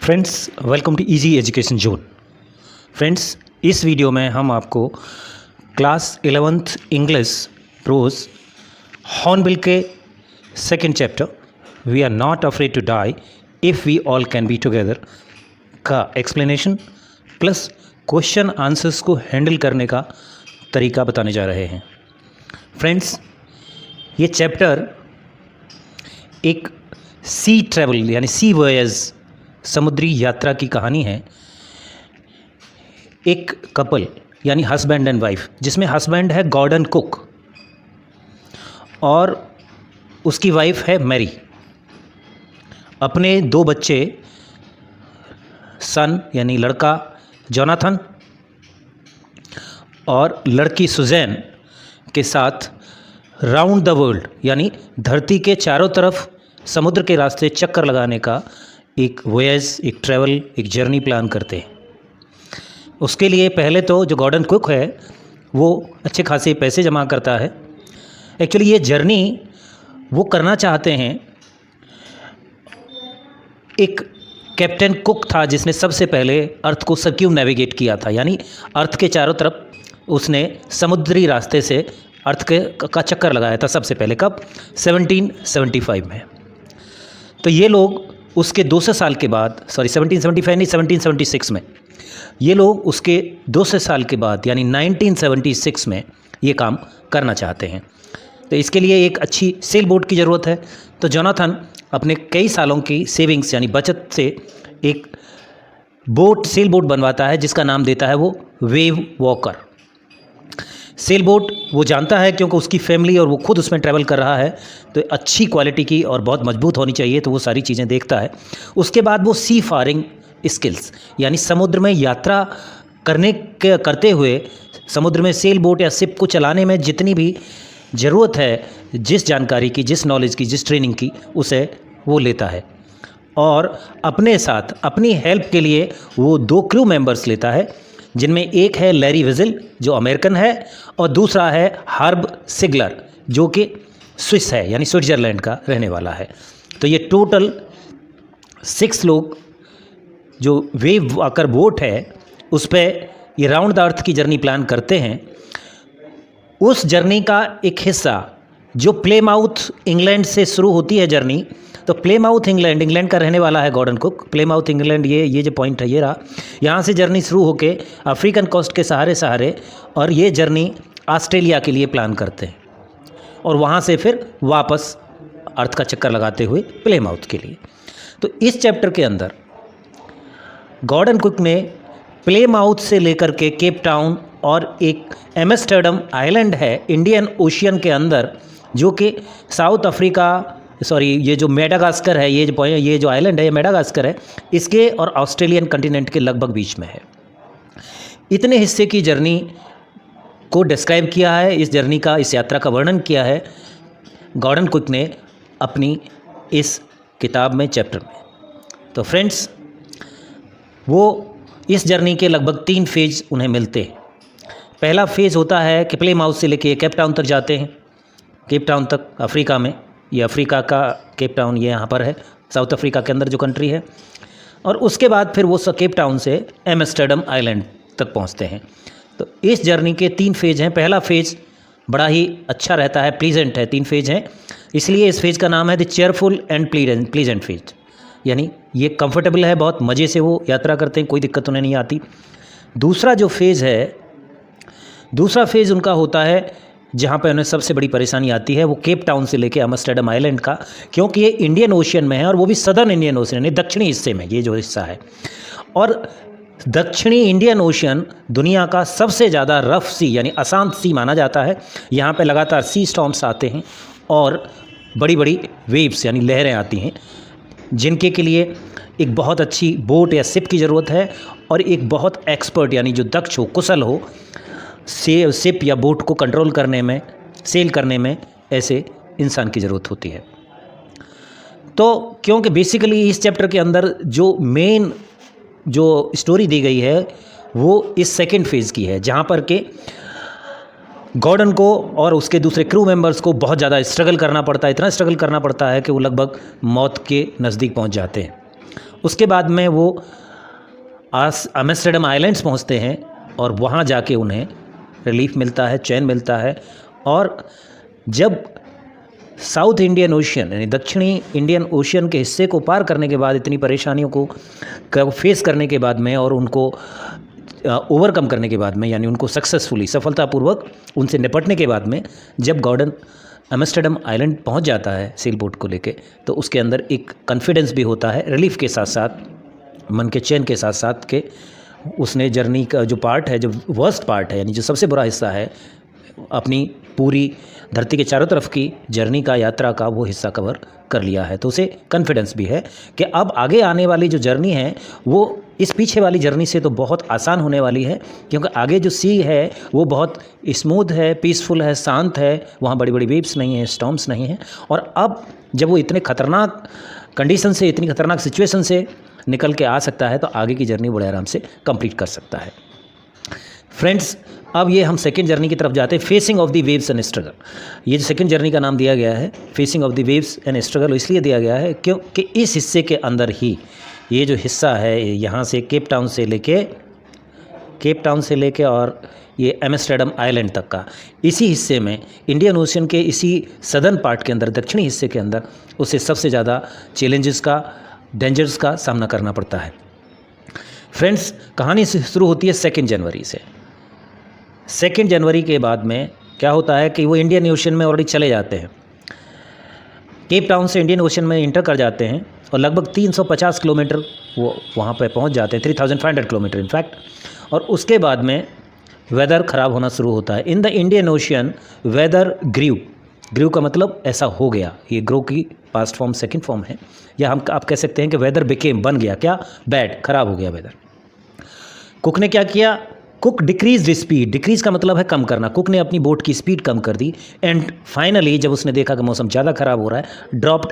Friends, welcome to easy education zone. Friends, इस video में हम आपको class 11th English prose Hornbill के second chapter we are not afraid to die if we all can be together का explanation plus question answers को handle करने का तरीका बताने जा रहे हैं। फ्रेंड्स, ये चैप्टर एक सी ट्रैवल यानी सी वॉयज समुद्री यात्रा की कहानी है। एक कपल यानी हस्बैंड एंड वाइफ, जिसमें हस्बैंड है गॉर्डन कुक और उसकी वाइफ है मैरी। अपने दो बच्चे सन यानी लड़का जोनाथन और लड़की सुजैन के साथ राउंड द वर्ल्ड यानी धरती के चारों तरफ समुद्र के रास्ते चक्कर लगाने का एक वॉयज, एक ट्रैवल, एक जर्नी प्लान करते हैं। उसके लिए पहले तो जो गॉर्डन कुक है वो अच्छे खासे पैसे जमा करता है। एक्चुअली ये जर्नी वो करना चाहते हैं। एक कैप्टन कुक था जिसने सबसे पहले अर्थ को सर्क्यूम नेविगेट किया था, यानी अर्थ के चारों तरफ उसने समुद्री रास्ते से अर्थ का चक्कर लगाया था सबसे पहले। कब? 1775 में। तो ये लोग उसके 200 साल के बाद, 1775 नहीं 1776 में, ये लोग उसके 200 साल के बाद यानी 1976 में ये काम करना चाहते हैं। तो इसके लिए एक अच्छी सेल बोट की ज़रूरत है। तो जोनाथन अपने कई सालों की सेविंग्स यानी बचत से एक सेल बोट बनवाता है जिसका नाम देता है वो वेव वॉकर। सेल बोट वो जानता है क्योंकि उसकी फैमिली और वो खुद उसमें ट्रैवल कर रहा है, तो अच्छी क्वालिटी की और बहुत मजबूत होनी चाहिए, तो वो सारी चीज़ें देखता है। उसके बाद वो सी फारिंग स्किल्स यानी समुद्र में यात्रा करते हुए समुद्र में सेल बोट या शिप को चलाने में जितनी भी ज़रूरत है, जिस जानकारी की, जिस नॉलेज की, जिस ट्रेनिंग की, उसे वो लेता है। और अपने साथ अपनी हेल्प के लिए वो 2 क्रू मेंबर्स लेता है, जिनमें एक है लैरी विजिल जो अमेरिकन है और दूसरा है हर्ब सिगलर जो कि स्विस है यानी स्विट्ज़रलैंड का रहने वाला है। तो ये टोटल 6 लोग जो वेव वॉकर बोट है उस पर ये राउंड द अर्थ की जर्नी प्लान करते हैं। उस जर्नी का एक हिस्सा जो प्लेमाउथ इंग्लैंड से शुरू होती है जर्नी। तो प्लेमाउथ इंग्लैंड का रहने वाला है गॉर्डन कुक। प्लेमाउथ इंग्लैंड ये जो पॉइंट है ये रहा। यहाँ से जर्नी शुरू होके अफ्रीकन कोस्ट के सहारे और ये जर्नी ऑस्ट्रेलिया के लिए प्लान करते हैं और वहाँ से फिर वापस अर्थ का चक्कर लगाते हुए प्लेमाउथ के लिए। तो इस चैप्टर के अंदर गॉर्डन कुक ने प्लेमाउथ से लेकर के केप टाउन और एक एम्स्टर्डम आइलैंड है इंडियन ओशियन के अंदर, जो कि साउथ अफ्रीका ये जो मेडागास्कर है, ये जो आइलैंड है ये मेडागास्कर है, इसके और ऑस्ट्रेलियन कॉन्टिनेंट के लगभग बीच में है। इतने हिस्से की जर्नी को डिस्क्राइब किया है, इस यात्रा का वर्णन किया है गॉर्डन कुक ने अपनी इस किताब में, चैप्टर में। तो फ्रेंड्स, वो इस जर्नी के लगभग 3 फेज़ उन्हें मिलते हैं। पहला फेज़ होता है कि प्लेमाउथ से लेके केप टाउन तक जाते हैं, केप टाउन तक अफ्रीका में। ये अफ्रीका का केप टाउन ये यहाँ पर है, साउथ अफ्रीका के अंदर जो कंट्री है। और उसके बाद फिर वो केप टाउन से एम्स्टर्डम आइलैंड तक पहुँचते हैं। तो इस जर्नी के 3 फेज़ हैं। पहला फेज़ बड़ा ही अच्छा रहता है, प्लीजेंट है। 3 फेज़ हैं, इसलिए इस फेज़ का नाम है the cheerful and pleasant phase, यानी ये कंफर्टेबल है, बहुत मज़े से वो यात्रा करते हैं, कोई दिक्कत उन्हें नहीं आती। दूसरा फेज़ उनका होता है जहाँ पे उन्हें सबसे बड़ी परेशानी आती है, वो केप टाउन से लेके एम्स्टर्डम आइलैंड का, क्योंकि ये इंडियन ओशियन में है और वो भी सदर्न इंडियन ओशियन यानी दक्षिणी हिस्से में ये जो हिस्सा है। और दक्षिणी इंडियन ओशियन दुनिया का सबसे ज़्यादा रफ सी यानी अशांत सी माना जाता है। यहाँ पे लगातार सी स्टॉर्म्स आते हैं और बड़ी बड़ी वेव्स यानी लहरें आती हैं, जिनके के लिए एक बहुत अच्छी बोट या शिप की ज़रूरत है और एक बहुत एक्सपर्ट यानी जो दक्ष हो, कुशल हो, शिप या बोट को कंट्रोल करने में, सेल करने में ऐसे इंसान की ज़रूरत होती है। तो क्योंकि बेसिकली इस चैप्टर के अंदर जो मेन जो स्टोरी दी गई है वो इस सेकंड फेज़ की है, जहाँ पर के गॉर्डन को और उसके दूसरे क्रू मेंबर्स को बहुत ज़्यादा स्ट्रगल करना पड़ता है। इतना स्ट्रगल करना पड़ता है कि वो लगभग मौत के नज़दीक पहुंच जाते हैं। उसके बाद में वो एम्स्टर्डम आइलैंड्स पहुंचते हैं और वहां जाके उन्हें रिलीफ मिलता है, चैन मिलता है। और जब साउथ इंडियन ओशियन यानी दक्षिणी इंडियन ओशियन के हिस्से को पार करने के बाद, इतनी परेशानियों को फेस करने के बाद में और उनको ओवरकम करने के बाद में, यानी उनको सक्सेसफुली, सफलतापूर्वक उनसे निपटने के बाद में, जब गॉर्डन एम्स्टर्डम आइलैंड पहुंच जाता है सेल बोट को लेके, तो उसके अंदर एक कॉन्फिडेंस भी होता है, रिलीफ के साथ साथ, मन के चैन के साथ साथ, के उसने जर्नी का जो पार्ट है, जो वर्स्ट पार्ट है, यानी जो सबसे बुरा हिस्सा है, अपनी पूरी धरती के चारों तरफ की जर्नी का, यात्रा का वो हिस्सा कवर कर लिया है। तो उसे कॉन्फिडेंस भी है कि अब आगे आने वाली जो जर्नी है वो इस पीछे वाली जर्नी से तो बहुत आसान होने वाली है, क्योंकि आगे जो सी है वो बहुत स्मूथ है, पीसफुल है, शांत है, वहाँ बड़ी बड़ी वेव्स नहीं हैं, स्टॉर्म्स नहीं हैं। और अब जब वो इतने खतरनाक कंडीशन से, इतनी खतरनाक सिचुएशन से निकल के आ सकता है, तो आगे की जर्नी बड़े आराम से कंप्लीट कर सकता है। फ्रेंड्स, अब ये हम सेकेंड जर्नी की तरफ जाते हैं, facing of the waves and struggle. ये जो सेकेंड जर्नी का नाम दिया गया है facing of the waves and struggle, इसलिए दिया गया है क्योंकि इस हिस्से के अंदर ही, ये जो हिस्सा है यहाँ से केप टाउन से लेके और ये एम्स्टर्डम आइलैंड तक का, इसी हिस्से में इंडियन ओशियन के इसी सदर्न पार्ट के अंदर, दक्षिणी हिस्से के अंदर, उसे सबसे ज़्यादा चैलेंजेस का, डेंजर्स का सामना करना पड़ता है। फ्रेंड्स, कहानी शुरू होती है 2 जनवरी से। 2 जनवरी के बाद में क्या होता है कि वो इंडियन ओशियन में ऑलरेडी चले जाते हैं, केप टाउन से इंडियन ओशियन में इंटर कर जाते हैं और लगभग 350 किलोमीटर वो वहाँ पे पहुँच जाते हैं, 3500 किलोमीटर इनफैक्ट। और उसके बाद में वेदर ख़राब होना शुरू होता है। In the Indian ocean weather grew का मतलब ऐसा हो गया, ये ग्रो की पास्ट फॉर्म सेकंड फॉर्म है, या आप कह सकते हैं कि वेदर बिकेम, बन गया क्या, बैड, ख़राब हो गया वेदर। कुक ने क्या किया, कुक डिक्रीज स्पीड, डिक्रीज का मतलब है कम करना, कुक ने अपनी बोट की स्पीड कम कर दी। एंड फाइनली जब उसने देखा कि मौसम ज़्यादा ख़राब हो रहा है, ड्रॉप्ड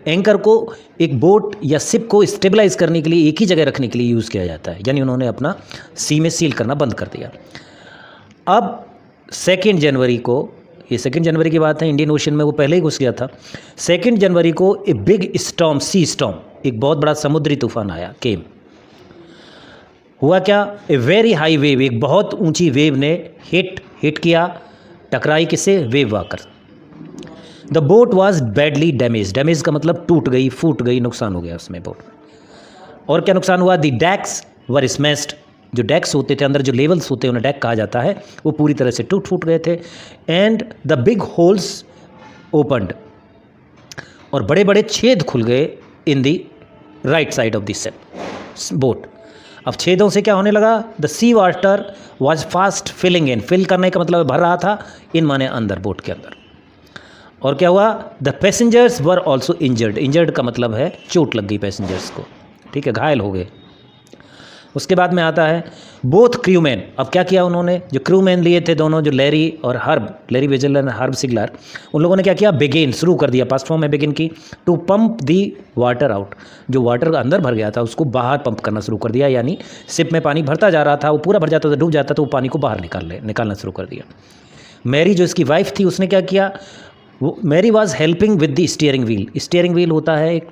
एंकर को एक बोट या शिप को स्टेबलाइज करने के लिए एक ही जगह रखने के लिए यूज़ किया जाता है, यानी उन्होंने अपना सी में सील करना बंद कर दिया। अब 2 जनवरी को, ये 2 जनवरी की बात है, इंडियन ओशियन में वो पहले ही घुस गया था। 2 जनवरी को a big storm, sea storm, एक बहुत बड़ा समुद्री तूफान आया, केम। हुआ क्या, ए वेरी हाई वेव, एक बहुत ऊंची वेव ने हिट किया, टकराई किससे, wave walker. The boat was badly damage का मतलब टूट गई, फूट गई, नुकसान हो गया उसमें बोट। और क्या नुकसान हुआ, द डेक्स वर स्मैश्ड, जो डेक्स होते थे, अंदर जो लेवल्स होते हैं उन्हें डेक कहा जाता है, वो पूरी तरह से फूट गए थे। And the big holes opened, और बड़े बड़े छेद खुल गए in the right side of the boat. अब छेदों से क्या होने लगा, the sea water was fast filling in, fill करने का मतलब भर रहा था, इन माने अंदर, बोट के अंदर। और क्या हुआ, the passengers were also injured का मतलब है चोट लग गई पैसेंजर्स को, ठीक है, घायल हो गए। उसके बाद में आता है बोथ क्रूमैन। अब क्या किया उन्होंने, जो क्रूमैन लिए थे दोनों, जो लैरी और Herb, Larry Wezler, Herb Seigler, उन लोगों ने क्या किया, बिगिन, शुरू कर दिया, पास्ट फॉर्म में बिगिन की, to pump the water out, जो वाटर अंदर भर गया था उसको बाहर पंप करना शुरू कर दिया, यानी शिप में पानी भरता जा रहा था, वो पूरा भर जाता था, डूब जाता, तो वो पानी को बाहर निकालना शुरू कर दिया। मैरी जो इसकी वाइफ थी, उसने क्या किया, वो Mary was helping with the steering wheel. Steering wheel होता है एक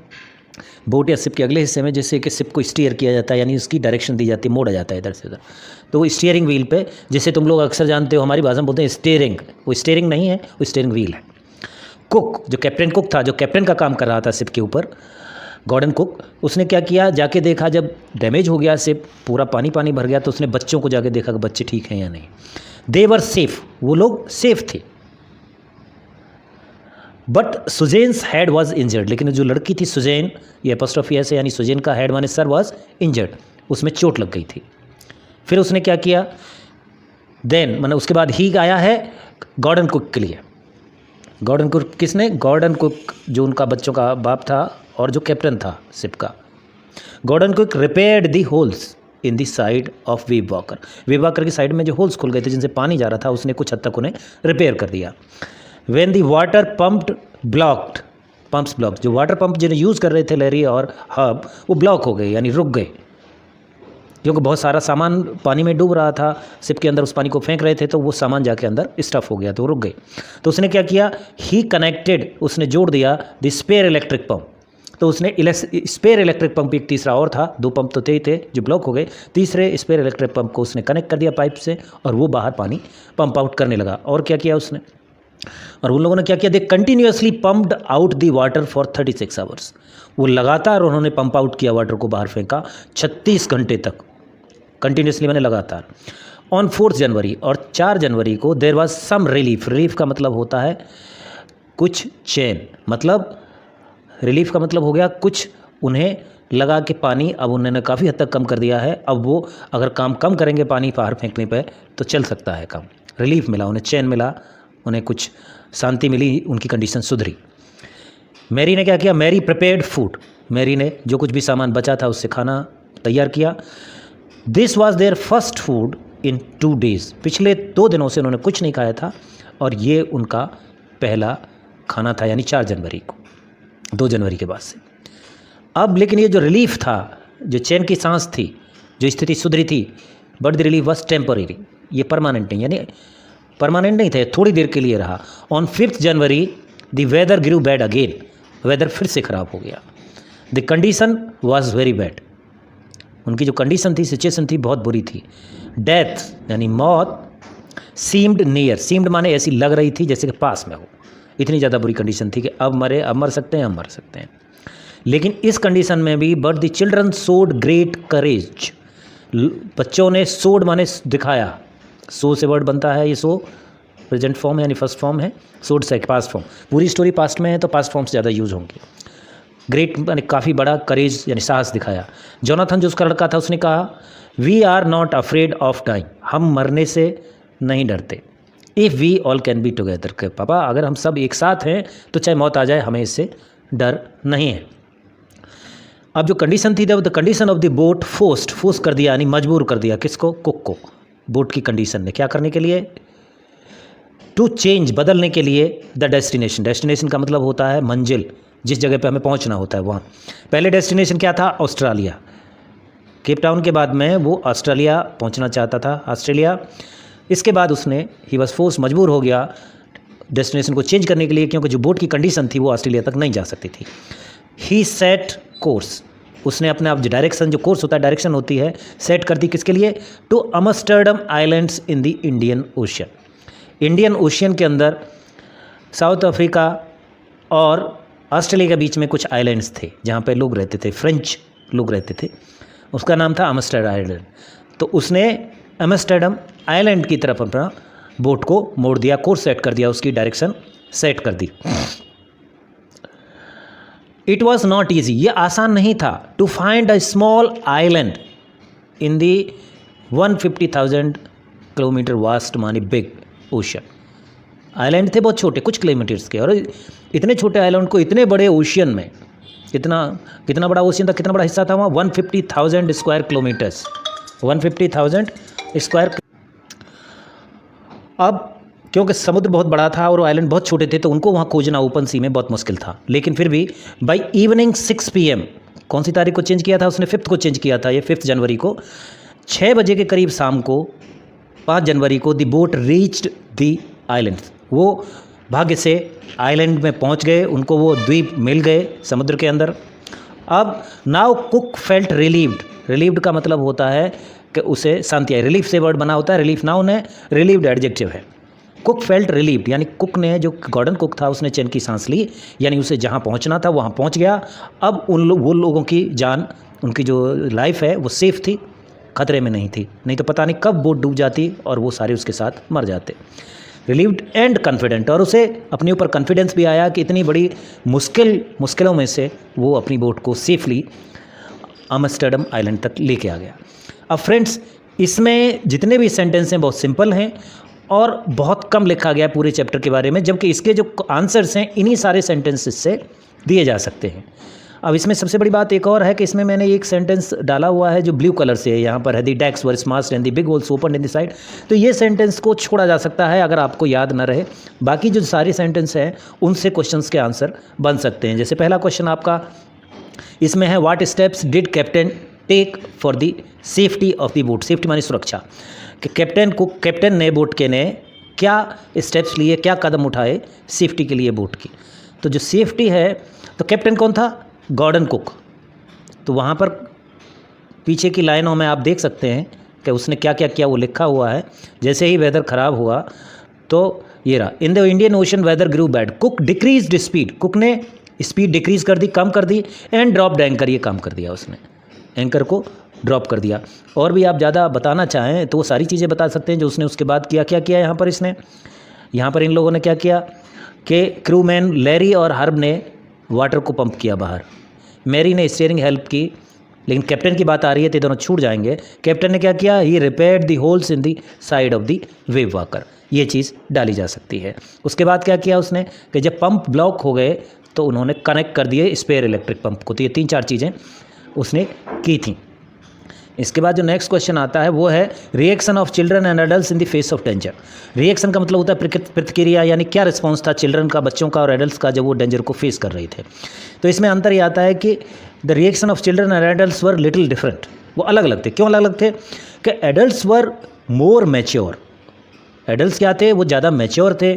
बोट या शिप के अगले हिस्से में, जिससे कि शिप को स्टीयर किया जाता है, यानी उसकी डायरेक्शन दी जाती है, मोड़ा जाता है इधर से उधर। तो वो स्टीयरिंग व्हील पे, जिसे तुम लोग अक्सर जानते हो, हमारी भाषा में बोलते हैं स्टीयरिंग, वो स्टीयरिंग नहीं है, वो स्टीयरिंग व्हील है। कुक, जो कैप्टन कुक था, जो कैप्टन का काम कर रहा था शिप के ऊपर, गॉर्डन कुक, उसने क्या किया, जाके देखा, जब डैमेज हो गया शिप, पूरा पानी भर गया, तो उसने बच्चों को जाके देखा कि बच्चे ठीक हैं या नहीं। दे वर सेफ, वो लोग सेफ थे। बट सुजैन्स हेड वॉज इंजर्ड, लेकिन जो लड़की थी सुजैन, ये एपोस्ट्रोफी ऐसे, यानी सुजैन का हेड माने सर वॉज इंजर्ड, उसमें चोट लग गई थी। फिर उसने क्या किया, देन माने उसके बाद ही आया है गॉर्डन कुक के लिए। गॉर्डन कुक किसने, गॉर्डन कुक जो उनका बच्चों का बाप था और जो कैप्टन था शिप का। Gordon Cook repaired the holes in the side of Wavewalker की साइड में जो होल्स खुल गए थे जिनसे पानी जा रहा था, उसने कुछ हद तक उन्हें रिपेयर कर दिया। When the water pumped blocked, pumps blocked, जो वाटर पंप जिन्हें यूज़ कर रहे थे लैरी और हब, वो ब्लॉक हो गए, यानी रुक गए, क्योंकि बहुत सारा सामान पानी में डूब रहा था, शिप के अंदर उस पानी को फेंक रहे थे, तो वो सामान जाके अंदर स्टफ हो गया, तो वो रुक गए। तो उसने क्या किया, ही कनेक्टेड, उसने जोड़ दिया द स्पेयर इलेक्ट्रिक पंप, तो उसने स्पेयर इलेक्ट्रिक पंप, एक तीसरा और था, 2 पंप तो थे ही थे जो ब्लॉक हो गए, तीसरे स्पेयर इलेक्ट्रिक पंप को उसने कनेक्ट कर दिया पाइप से और वो बाहर पानी पंप आउट करने लगा। और क्या किया उसने, और उन लोगों ने क्या किया, they continuously pumped out the water for 36 hours. वो लगातार उन्होंने पंप आउट किया, वाटर को बाहर फेंका 36 घंटे तक, कंटिन्यूसली मैंने लगातार। ऑन 4 जनवरी और 4 जनवरी को there was some relief. Relief का मतलब होता है कुछ चैन, मतलब रिलीफ का मतलब हो गया कुछ उन्हें लगा कि पानी अब उन्होंने काफ़ी हद तक कम कर दिया है, अब वो अगर काम कम करेंगे पानी बाहर फेंकने पे तो चल सकता है काम। रिलीफ मिला उन्हें, चैन मिला उन्हें, कुछ शांति मिली, उनकी कंडीशन सुधरी। मैरी ने क्या किया, मैरी प्रिपेयर्ड फूड, मैरी ने जो कुछ भी सामान बचा था उससे खाना तैयार किया। This was their first food in 2 days। पिछले 2 दिनों से उन्होंने कुछ नहीं खाया था और ये उनका पहला खाना था, यानी 4 जनवरी को, 2 जनवरी के बाद से। अब लेकिन ये जो रिलीफ था, जो चैन की सांस थी, जो स्थिति सुधरी थी, but the relief was temporary, ये परमानेंट नहीं, यानी परमानेंट नहीं थे, थोड़ी देर के लिए रहा। On 5 January the weather grew bad again, weather फिर से ख़राब हो गया। The condition was very bad, उनकी जो कंडीशन थी, सिचुएशन थी, बहुत बुरी थी। डेथ यानी मौत, सीम्ड नियर, सीम्ड माने ऐसी लग रही थी जैसे कि पास में हो, इतनी ज़्यादा बुरी कंडीशन थी कि अब मर सकते हैं, अब मर सकते हैं। लेकिन इस कंडीशन में भी बट द चिल्ड्रन सोड ग्रेट करेज, बच्चों ने सोड माने दिखाया, सो से वर्ड बनता है, ये सो प्रेजेंट फॉर्म है यानी फर्स्ट फॉर्म है, सोड से पास्ट फॉर्म, पूरी स्टोरी पास्ट में है तो पास्ट फॉर्म से ज़्यादा यूज होंगे। ग्रेट यानी काफ़ी बड़ा, करेज यानी साहस दिखाया। जोनाथन जो उसका लड़का था उसने कहा, we are not afraid of dying, हम मरने से नहीं डरते। If we all can be together, के पापा अगर हम सब एक साथ हैं तो चाहे मौत आ जाए हमें इससे डर नहीं है। अब जो कंडीशन थी, the condition of the boat force कर दिया, यानी मजबूर कर दिया, किसको, कुक को। बोट की कंडीशन ने क्या करने के लिए, टू चेंज, बदलने के लिए, द डेस्टिनेशन, डेस्टिनेशन का मतलब होता है मंजिल, जिस जगह पे हमें पहुंचना होता है वहाँ। पहले डेस्टिनेशन क्या था, ऑस्ट्रेलिया, केप टाउन के बाद में वो ऑस्ट्रेलिया पहुंचना चाहता था, ऑस्ट्रेलिया। इसके बाद उसने ही वॉज फोर्स, मजबूर हो गया डेस्टिनेशन को चेंज करने के लिए, क्योंकि जो बोट की कंडीशन थी वो ऑस्ट्रेलिया तक नहीं जा सकती थी। ही सेट कोर्स, उसने अपने आप जो डायरेक्शन, जो कोर्स होता है, डायरेक्शन होती है, सेट कर दी किसके लिए, to Amsterdam islands in the Indian Ocean. Indian Ocean के अंदर साउथ अफ्रीका और ऑस्ट्रेलिया के बीच में कुछ आइलैंड्स थे जहाँ पे लोग रहते थे, फ्रेंच लोग रहते थे, उसका नाम था अमस्टरडम आइलैंड। तो उसने एम्स्टर्डम आइलैंड की तरफ अपना बोट को मोड़ दिया, कोर्स सेट कर दिया, उसकी डायरेक्शन सेट कर दी। इट वॉज नॉट ईजी, ये आसान नहीं था, to find a small island in the 150,000 kilometre vast मानी बिग ओशन। आइलैंड थे बहुत छोटे, कुछ किलोमीटर्स के, और इतने छोटे आइलैंड को इतने बड़े ओशियन में, कितना बड़ा ओशियन था, कितना बड़ा हिस्सा था वहाँ, 150,000 स्क्वायर किलोमीटर्स, 150,000 स्क्वायर। अब क्योंकि समुद्र बहुत बड़ा था और आइलैंड बहुत छोटे थे तो उनको वहाँ खोजना ओपन सी में बहुत मुश्किल था। लेकिन फिर भी बाई इवनिंग 6 PM, कौन सी तारीख को चेंज किया था उसने, 5th को चेंज किया था, ये 5 जनवरी को, 6 बजे के करीब शाम को 5 जनवरी को the boat reached the island. वो भाग्य से आइलैंड में पहुँच गए, उनको वो द्वीप मिल गए समुद्र के अंदर। अब now cook felt relieved, relieved का मतलब होता है कि उसे शांति आई, रिलीफ से वर्ड बना होता है, रिलीफ नाउन है, रिलीव्ड एडजेक्टिव है। कुक फेल्ट रिलीव्ड यानी कुक ने, जो गॉर्डन कुक था, उसने चैन की सांस ली, यानी उसे जहाँ पहुँचना था वहाँ पहुँच गया। अब वो लोगों की जान, उनकी जो लाइफ है वो सेफ थी, खतरे में नहीं थी, नहीं तो पता नहीं कब बोट डूब जाती और वो सारे उसके साथ मर जाते। रिलीव्ड एंड कॉन्फिडेंट, और उसे अपने ऊपर कॉन्फिडेंस भी आया कि इतनी बड़ी मुश्किलों में से वो अपनी बोट को सेफली अमस्टरडम आइलैंड तक लेके आ गया। अब फ्रेंड्स, इसमें जितने भी सेंटेंस हैं बहुत सिंपल हैं और बहुत कम लिखा गया पूरे चैप्टर के बारे में, जबकि इसके जो आंसर्स हैं इन्हीं सारे सेंटेंसेस से दिए जा सकते हैं। अब इसमें सबसे बड़ी बात एक और है कि इसमें मैंने एक सेंटेंस डाला हुआ है जो ब्लू कलर से है, यहाँ पर है, the decks were smashed and the big holes open in the side. तो ये सेंटेंस को छोड़ा जा सकता है अगर आपको याद ना रहे। बाकी जो सारे सेंटेंस हैं उनसे क्वेश्चंस के आंसर बन सकते हैं। जैसे पहला क्वेश्चन आपका इसमें है, what steps did captain take for the safety of the boat. Safety मानी सुरक्षा, कि कैप्टन ने बोट के ने क्या स्टेप्स लिए, क्या कदम उठाए सेफ्टी के लिए बोट की। तो जो सेफ्टी है, तो कैप्टन कौन था, गॉर्डन कुक। तो वहाँ पर पीछे की लाइनों में आप देख सकते हैं कि उसने क्या क्या किया, वो लिखा हुआ है। जैसे ही वेदर ख़राब हुआ तो ये रहा, in the Indian ocean weather grew bad, Cook decreased speed, Cook ने स्पीड डिक्रीज़ कर दी, कम कर दी, एंड ड्रॉप्ड एंकर, ये काम कर दिया उसने, एंकर को ड्रॉप कर दिया। और भी आप ज़्यादा बताना चाहें तो वो सारी चीज़ें बता सकते हैं जो उसने उसके बाद किया। क्या किया यहाँ पर इसने, यहाँ पर इन लोगों ने क्या किया कि क्रूमैन लैरी और हर्ब ने वाटर को पंप किया बाहर, मैरी ने स्टीयरिंग हेल्प की, लेकिन कैप्टन की बात आ रही है तो दोनों छूट जाएंगे। कैप्टन ने क्या किया, he repaired the holes in the side of the Wave Walker, ये चीज़ डाली जा सकती है। उसके बाद क्या किया उसने कि जब पंप ब्लॉक हो गए तो उन्होंने कनेक्ट कर दिए स्पेयर इलेक्ट्रिक पंप को। तो ये 3-4 चीज़ें उसने की थी। इसके बाद जो नेक्स्ट क्वेश्चन आता है वो है reaction of children and adults in the face of danger. Reaction का मतलब होता है प्रतिक्रिया, यानी क्या रिस्पॉन्स था चिल्ड्रन का, बच्चों का और एडल्ट्स का जब वो डेंजर को फेस कर रहे थे। तो इसमें अंतर ये आता है कि the reaction of children and adults were little different, वो अलग अलग थे। क्यों अलग अलग थे कि एडल्ट्स वर मोर मैच्योर, एडल्ट्स क्या थे, वो ज़्यादा मैच्योर थे।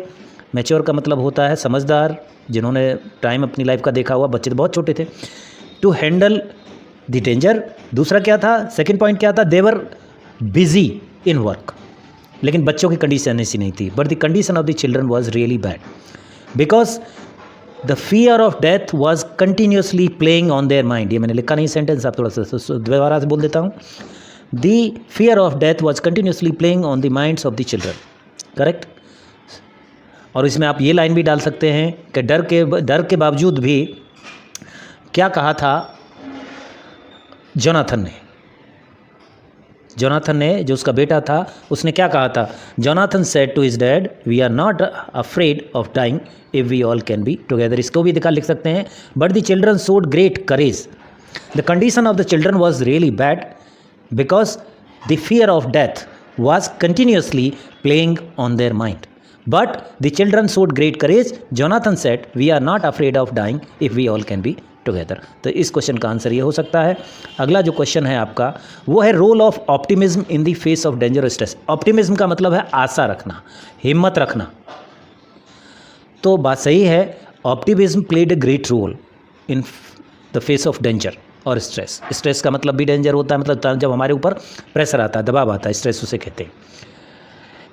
मैच्योर का मतलब होता है समझदार, जिन्होंने टाइम अपनी लाइफ का देखा हुआ, बच्चे तो बहुत छोटे थे। टू हैंडल द डेंजर, दूसरा क्या था, सेकंड पॉइंट क्या था, देवर बिजी इन वर्क, लेकिन बच्चों की कंडीशन ऐसी नहीं थी। But the condition of the children was really bad because the fear of death was continuously playing on their mind. ये मैंने लिखा नहीं सेंटेंस, आप थोड़ा सा दोबारा से बोल देता हूँ। The fear of death was continuously playing on the minds of the children, correct. और इसमें आप ये लाइन भी डाल सकते हैं कि डर के बावजूद भी क्या कहा था जोनाथन ने, जो उसका बेटा था, उसने क्या कहा था, Jonathan said to his dad we are not afraid of dying if we all can be together. इसको भी लिख सकते हैं, but the children showed great courage, the condition of the children was really bad because the fear of death was continuously playing on their mind, but the children showed great courage, Jonathan said we are not afraid of dying if we all can be together. तो इस question का answer ये हो सकता है। अगला जो question है आपका वो है role of optimism in the face of danger stress. Optimism का मतलब है आशा रखना, हिम्मत रखना। तो बात सही है, optimism played a great role in the face of danger और स्ट्रेस। स्ट्रेस का मतलब भी डेंजर होता है, मतलब जब हमारे ऊपर प्रेशर आता है, दबाव आता है, स्ट्रेस उसे कहते हैं।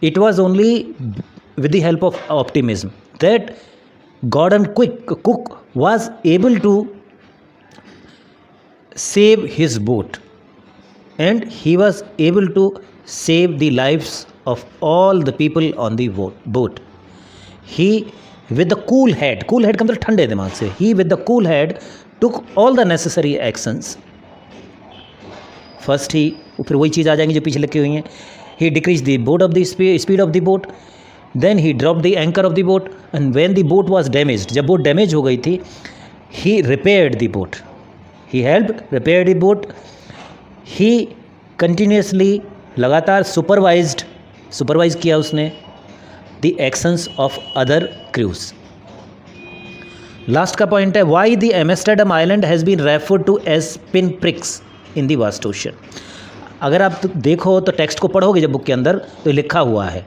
It was only with the help of optimism that Gordon Cook was able to save his boat, and he was able to save the lives of all the people on the boat. He with the cool head का मतलब ठंडे दिमाग से, he with the cool head took all the necessary actions. First ही फिर वही चीज़ आ जाएंगी जो पीछे लिखी हुई हैं। He decreased the boat of the speed of the boat. Then he dropped the anchor of the boat, and when the boat was damaged, जब boat damage हो गई थी, he repaired the boat. He helped repair the boat. He continuously लगातार supervise किया उसने the actions of other crews. Last का point है why the Amsterdam Island has been referred to as pinpricks in the vast ocean. अगर आप देखो तो text को पढ़ोगे जब बुक के अंदर तो लिखा हुआ है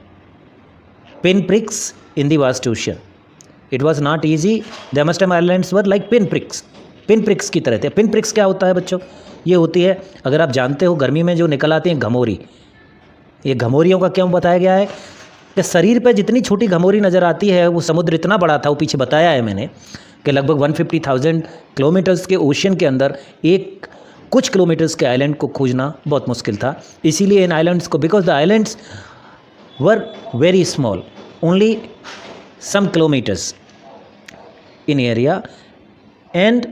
pinpricks in the vast ocean. It was not easy. The Amsterdam Islands were like pinpricks. pinpricks की तरह थे। pinpricks क्या होता है बच्चों, ये होती है, अगर आप जानते हो, गर्मी में जो निकल आती हैं घमोरी। ये घमोरियों का क्यों बताया गया है कि शरीर पर जितनी छोटी घमोरी नज़र आती है, वो समुद्र इतना बड़ा था, वो पीछे बताया है मैंने कि लगभग 150,000 किलोमीटर्स के ओशन के अंदर एक कुछ किलोमीटर्स के आइलैंड को खोजना बहुत मुश्किल था। इसीलिए इन आइलैंड्स को, because the islands were very small, only some kilometers in area, and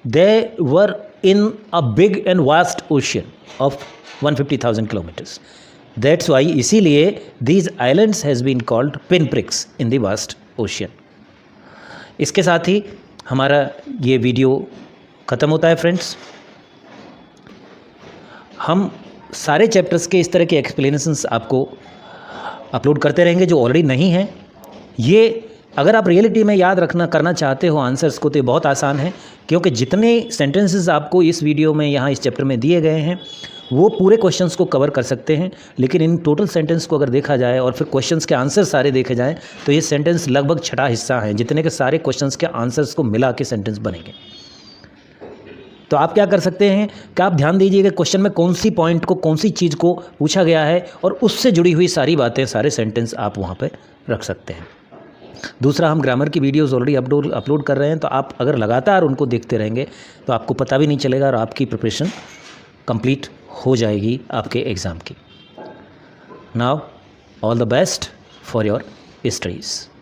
they were in a big and vast ocean of 150,000 kilometers. That's why इसीलिए these islands has been called pinpricks in the vast ocean. इसके साथ ही हमारा ये video ख़त्म होता है friends. हम सारे चैप्टर्स के इस तरह के एक्सप्लेनेशंस आपको अपलोड करते रहेंगे जो ऑलरेडी नहीं हैं। ये अगर आप रियलिटी में याद करना चाहते हो आंसर्स को, तो ये बहुत आसान है, क्योंकि जितने सेंटेंसेस आपको इस वीडियो में यहाँ इस चैप्टर में दिए गए हैं वो पूरे क्वेश्चंस को कवर कर सकते हैं। लेकिन इन टोटल सेंटेंस को अगर देखा जाए और फिर क्वेश्चंस के आंसर सारे देखे जाएं तो ये सेंटेंस लगभग छठा हिस्सा है, जितने के सारे क्वेश्चंस के आंसर्स को मिला के सेंटेंस बनेंगे। तो आप क्या कर सकते हैं कि आप ध्यान दीजिए कि क्वेश्चन में कौन सी पॉइंट को, कौन सी चीज़ को पूछा गया है और उससे जुड़ी हुई सारी बातें, सारे सेंटेंस आप वहाँ पे रख सकते हैं। दूसरा, हम ग्रामर की वीडियोस ऑलरेडी अपलोड कर रहे हैं, तो आप अगर लगातार उनको देखते रहेंगे तो आपको पता भी नहीं चलेगा और आपकी प्रिपरेशन कंप्लीट हो जाएगी आपके एग्ज़ाम की। Now all the best for your studies.